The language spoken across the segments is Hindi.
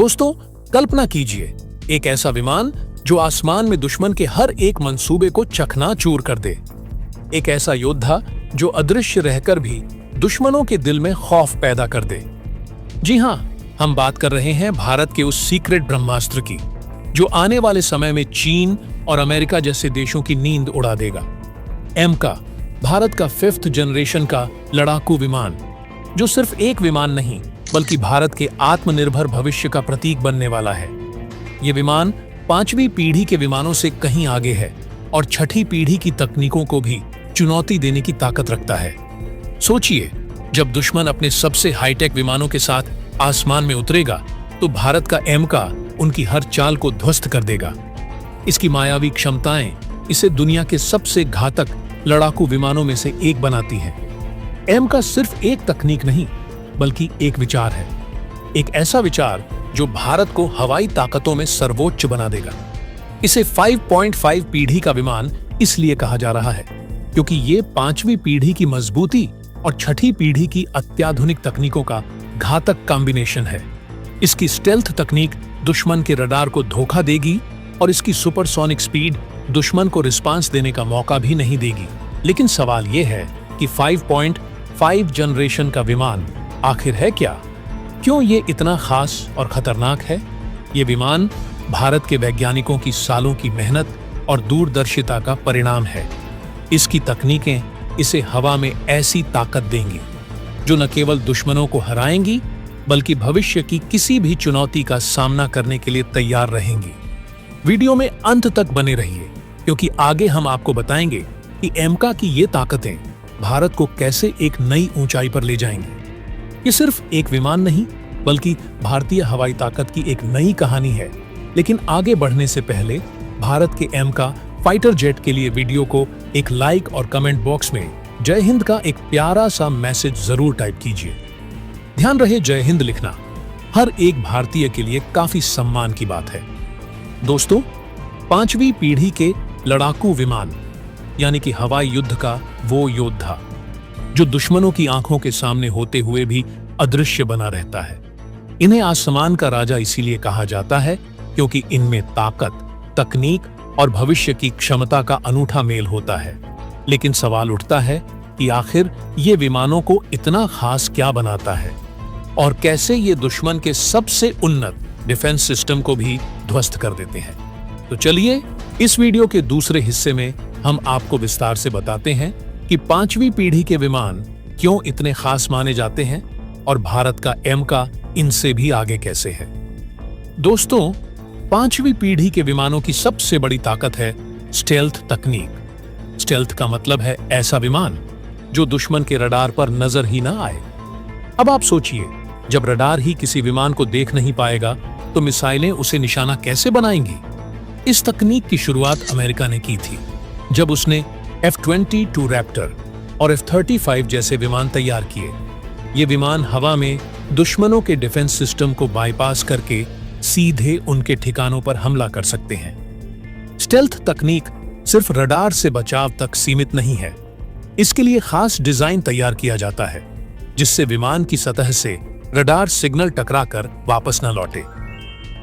दोस्तों, कल्पना कीजिए एक ऐसा विमान जो आसमान में दुश्मन के हर एक मंसूबे को चकनाचूर कर दे। एक ऐसा योद्धा जो अदृश्य रहकर भी दुश्मनों के दिल में खौफ पैदा कर दे। जी हां, हम बात कर रहे हैं भारत के उस सीक्रेट ब्रह्मास्त्र की जो आने वाले समय में चीन और अमेरिका जैसे देशों की नींद उड़ा देगा। एमका, भारत का 5th जनरेशन का लड़ाकू विमान, जो सिर्फ एक विमान नहीं बल्कि भारत के आत्मनिर्भर भविष्य का प्रतीक बनने वाला है। यह विमान 5वीं पीढ़ी के विमानों से कहीं आगे है और 6ठी पीढ़ी की तकनीकों को भी चुनौती देने की ताकत रखता है। सोचिए, जब दुश्मन अपने सबसे हाईटेक विमानों के साथ आसमान में उतरेगा तो भारत का एमका उनकी हर चाल को ध्वस्त कर देगा। इसकी मायावी क्षमताएं इसे दुनिया के सबसे घातक लड़ाकू विमानों में से एक बनाती हैं। एमका सिर्फ एक तकनीक नहीं बल्कि एक विचार है, एक ऐसा विचार जो भारत को हवाई ताकतों में सर्वोच्च बना देगा। इसे 5.5 पीढ़ी का विमान इसलिए कहा जा रहा है क्योंकि ये 5वीं पीढ़ी की मजबूती और 6ठी पीढ़ी की अत्याधुनिक तकनीकों का घातक कॉम्बिनेशन है। इसकी स्टेल्थ तकनीक दुश्मन के रडार को धोखा देगी और इसकी सुपरसोनिक स्पीड दुश्मन को रिस्पांस देने का मौका भी नहीं देगी। लेकिन सवाल यह है कि 5.5 जनरेशन का विमान आखिर है क्या? क्यों ये इतना खास और खतरनाक है? ये विमान भारत के वैज्ञानिकों की सालों की मेहनत और दूरदर्शिता का परिणाम है। इसकी तकनीकें इसे हवा में ऐसी ताकत देंगी जो न केवल दुश्मनों को हराएंगी बल्कि भविष्य की किसी भी चुनौती का सामना करने के लिए तैयार रहेंगी। वीडियो में अंत तक बने रहिए क्योंकि आगे हम आपको बताएंगे कि एमका की ये ताकतें भारत को कैसे एक नई ऊंचाई पर ले जाएंगी। ये सिर्फ एक विमान नहीं बल्कि भारतीय हवाई ताकत की एक नई कहानी है। लेकिन आगे बढ़ने से पहले भारत के एमका फाइटर जेट के लिए वीडियो को एक लाइक और कमेंट बॉक्स में जय हिंद का एक प्यारा सा मैसेज जरूर टाइप कीजिए। ध्यान रहे, जय हिंद लिखना हर एक भारतीय के लिए काफी सम्मान की बात है। दोस्तों, 5वीं पीढ़ी के लड़ाकू विमान यानी कि हवाई युद्ध का वो योद्धा जो दुश्मनों की आंखों के सामने होते हुए भी अदृश्य बना रहता है। इन्हें आसमान का राजा इसीलिए कहा जाता है क्योंकि इनमें ताकत, तकनीक और भविष्य की क्षमता का अनूठा मेल होता है। लेकिन सवाल उठता है कि आखिर ये विमानों को इतना खास क्या बनाता है और कैसे ये दुश्मन के सबसे उन्नत डिफेंस सिस्टम को भी ध्वस्त कर देते हैं। तो चलिए, इस वीडियो के दूसरे हिस्से में हम आपको विस्तार से बताते हैं कि 5वीं पीढ़ी के विमान क्यों इतने खास माने जाते हैं और भारत का एमका इनसे भी आगे कैसे है। दोस्तों, 5वीं पीढ़ी के विमानों की सबसे बड़ी ताकत है स्टेल्थ तकनीक। स्टेल्थ का मतलब है ऐसा विमान जो दुश्मन के रडार पर नजर ही ना आए। अब आप सोचिए, जब रडार ही किसी विमान को देख नहीं पाएगा तो मिसाइलें उसे निशाना कैसे बनाएंगी? इस तकनीक की शुरुआत अमेरिका ने की थी जब उसने F-22 रैप्टर और F-35 जैसे विमान तैयार किए। ये विमान हवा में दुश्मनों के डिफेंस सिस्टम को बाईपास करके सीधे उनके ठिकानों पर हमला कर सकते हैं। स्टेल्थ तकनीक सिर्फ रडार से बचाव तक सीमित नहीं है। इसके लिए खास डिजाइन तैयार किया जाता है जिससे विमान की सतह से रडार सिग्नल टकराकर वापस न लौटे।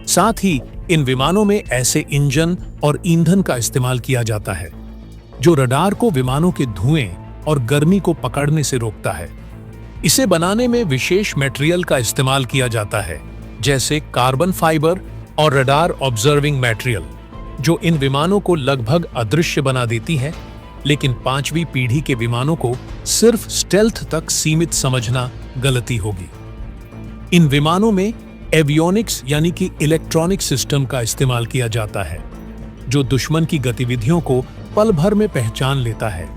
साथ ही इन विमानों में ऐसे इंजन और ईंधन का इस्तेमाल किया जाता है जो रडार को विमानों के धुएं और गर्मी को पकड़ने से रोकता है। इसे बनाने में विशेष मटेरियल का इस्तेमाल किया जाता है जैसे कार्बन फाइबर और रडार ऑब्जर्विंग मटेरियल, जो इन विमानों को लगभग अदृश्य बना देती है। लेकिन 5वीं पीढ़ी के विमानों को सिर्फ स्टेल्थ तक सीमित समझना गलती होगी। इन विमानों में एवियोनिक्स यानी कि इलेक्ट्रॉनिक सिस्टम का इस्तेमाल किया जाता है जो दुश्मन की गतिविधियों को पल भर में पहचान लेता है।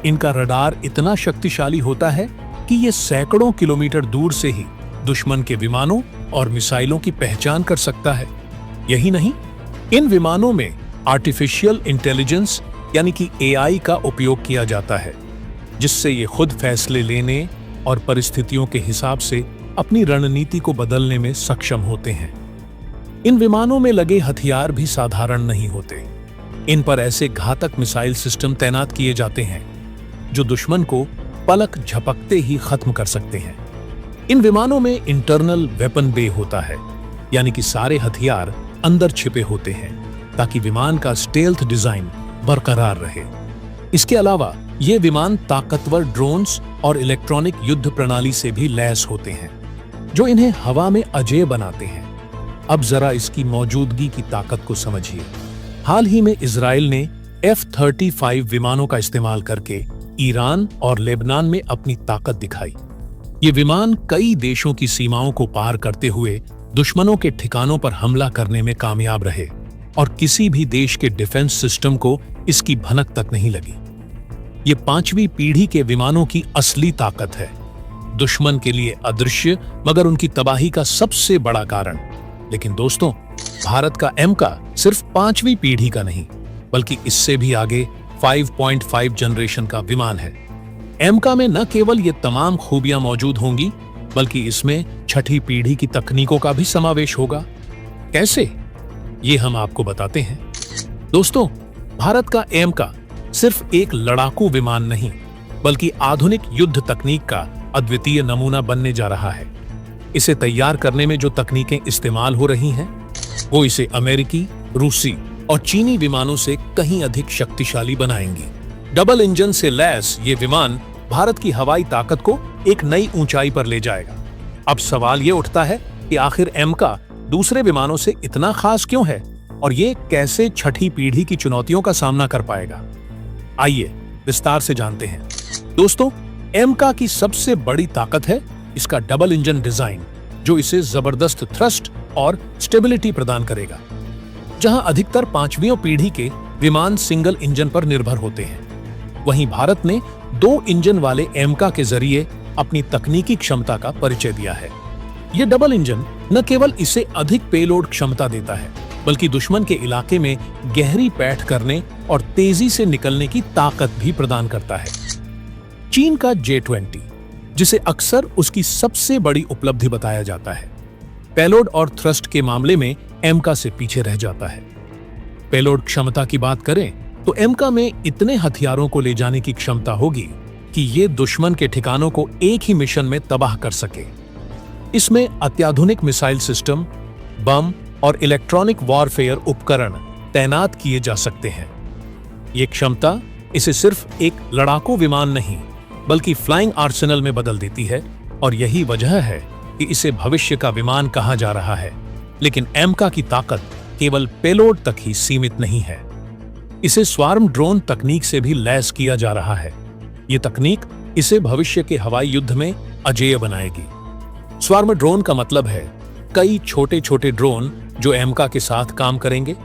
इनका रडार इतना शक्तिशाली होता है कि ये सैकड़ों किलोमीटर दूर से ही दुश्मन के विमानों और मिसाइलों की पहचान कर सकता है। यही नहीं, इन विमानों में आर्टिफिशियल इंटेलिजेंस यानी कि AI का उपयोग किया जाता है जिससे ये खुद फैसले लेने और परिस्थितियों के हिसाब से अपनी रणनीति को बदलने में सक्षम होते हैं। इन विमानों में लगे हथियार भी साधारण नहीं होते। इन पर ऐसे घातक मिसाइल सिस्टम तैनात किए जाते हैं जो दुश्मन को पलक झपकते ही खत्म कर सकते हैं। इन विमानों में इंटरनल वेपन बे होता है यानी कि सारे हथियार अंदर छिपे होते हैं ताकि विमान का स्टेल्थ डिजाइन बरकरार रहे। इसके अलावा ये विमान ताकतवर ड्रोन्स और इलेक्ट्रॉनिक युद्ध प्रणाली से भी लैस होते हैं जो इन्हें हवा में अजेय बनाते हैं। अब जरा इसकी मौजूदगी की ताकत को समझिए। हाल ही में इजराइल ने F-35 विमानों का इस्तेमाल करके ईरान और लेबनान में अपनी ताकत दिखाई। ये विमान कई देशों की सीमाओं को पार करते हुए दुश्मनों के ठिकानों पर हमला करने में कामयाब रहे और किसी भी देश के डिफेंस सिस्टम को इसकी भनक तक नहीं लगी। ये 5वीं पीढ़ी के विमानों की असली ताकत है, दुश्मन के लिए अदृश्य मगर उनकी तबाही का सबसे बड़ा कारण। लेकिन दोस्तों, भारत का एमका सिर्फ 5वीं पीढ़ी का नहीं बल्कि इससे भी आगे 5.5 जनरेशन का विमान है। एमका में न केवल ये तमाम खूबियां मौजूद होंगी बल्कि इसमें 6ठी पीढ़ी की तकनीकों का भी समावेश होगा। कैसे, ये हम आपको बताते हैं। दोस्तों, भारत का एमका सिर्फ एक लड़ाकू विमान नहीं बल्कि आधुनिक युद्ध तकनीक का अद्वितीय नमूना बनने जा रहा है। इसे तैयार करने में जो तकनीकें इस्तेमाल हो रही हैं वो इसे अमेरिकी, रूसी और चीनी विमानों से कहीं अधिक शक्तिशाली बनाएंगी। डबल इंजन से लैस ये विमान भारत की हवाई ताकत को एक नई ऊंचाई पर ले जाएगा। अब सवाल ये उठता है कि आखिर एमका दूसरे विमानों से इतना खास क्यों है और ये कैसे 6ठी पीढ़ी की चुनौतियों का सामना कर पाएगा। आइए विस्तार से जानते हैं। दोस्तों, एमका की सबसे बड़ी ताकत है इसका डबल इंजन डिजाइन, जो इसे जबरदस्त थ्रस्ट और स्टेबिलिटी प्रदान करेगा। जहां अधिकतर 5वीं पीढ़ी के विमान सिंगल इंजन पर निर्भर होते हैं, वहीं भारत ने 2 इंजन वाले एमका के जरिए अपनी तकनीकी क्षमता का परिचय दिया है। यह डबल इंजन न केवल इसे अधिक पेलोड क्षमता देता है बल्कि दुश्मन के इलाके में गहरी पैठ करने और तेजी से निकलने की ताकत भी प्रदान करता है। चीन का J-20, जिसे अक्सर उसकी सबसे बड़ी उपलब्धि बताया जाता है, पेलोड और थ्रस्ट के मामले में एमका से पीछे रह जाता है। पेलोड क्षमता की बात करें तो एमका में इतने हथियारों को ले जाने की क्षमता होगी कि ये दुश्मन के ठिकानों को एक ही मिशन में तबाह कर सके। इसमें अत्याधुनिक मिसाइल सिस्टम, बम और इलेक्ट्रॉनिक वॉरफेयर उपकरण तैनात किए जा सकते हैं। ये क्षमता इसे सिर्फ एक लड़ाकू विमान नहीं बल्कि फ्लाइंग आर्सेनल में बदल देती है और यही वजह है कि इसे भविष्य का विमान कहा जा रहा है। लेकिन एमका की ताकत केवल पेलोड तक ही सीमित नहीं है, इसे स्वार्म ड्रोन तकनीक से भी लैस किया जा रहा है। ये तकनीक इसे भविष्य के हवाई युद्ध में अजेय बनाएगी। स्वार्म ड्रोन का मतलब है कई छोटे छोटे ड्रोन जो एमका के साथ काम करेंगे।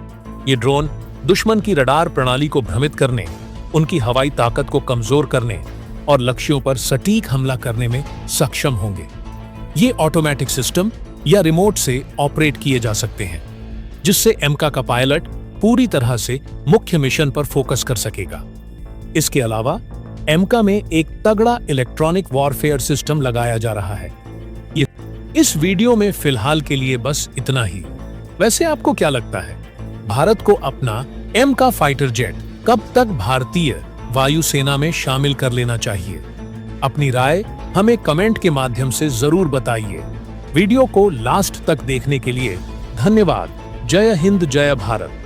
ये ड्रोन दुश्मन की रडार प्रणाली को भ्रमित करने, उनकी हवाई ताकत को कमजोर करने और लक्ष्यों पर सटीक हमला करने में सक्षम होंगे। ये ऑटोमेटिक सिस्टम या रिमोट से ऑपरेट किए जा सकते हैं, जिससे एमका का पायलट पूरी तरह से मुख्य मिशन पर फोकस कर सकेगा। इसके अलावा एमका में एक तगड़ा इलेक्ट्रॉनिक वॉरफेयर सिस्टम लगाया जा रहा है। इस वीडियो में फिलहाल के लिए बस इतना ही। वैसे आपको क्या लगता है, भारत को अपना एमका फाइटर जेट कब तक भारतीय वायुसेना में शामिल कर लेना चाहिए? अपनी राय हमें कमेंट के माध्यम से जरूर बताइए। वीडियो को लास्ट तक देखने के लिए धन्यवाद। जय हिंद, जय भारत।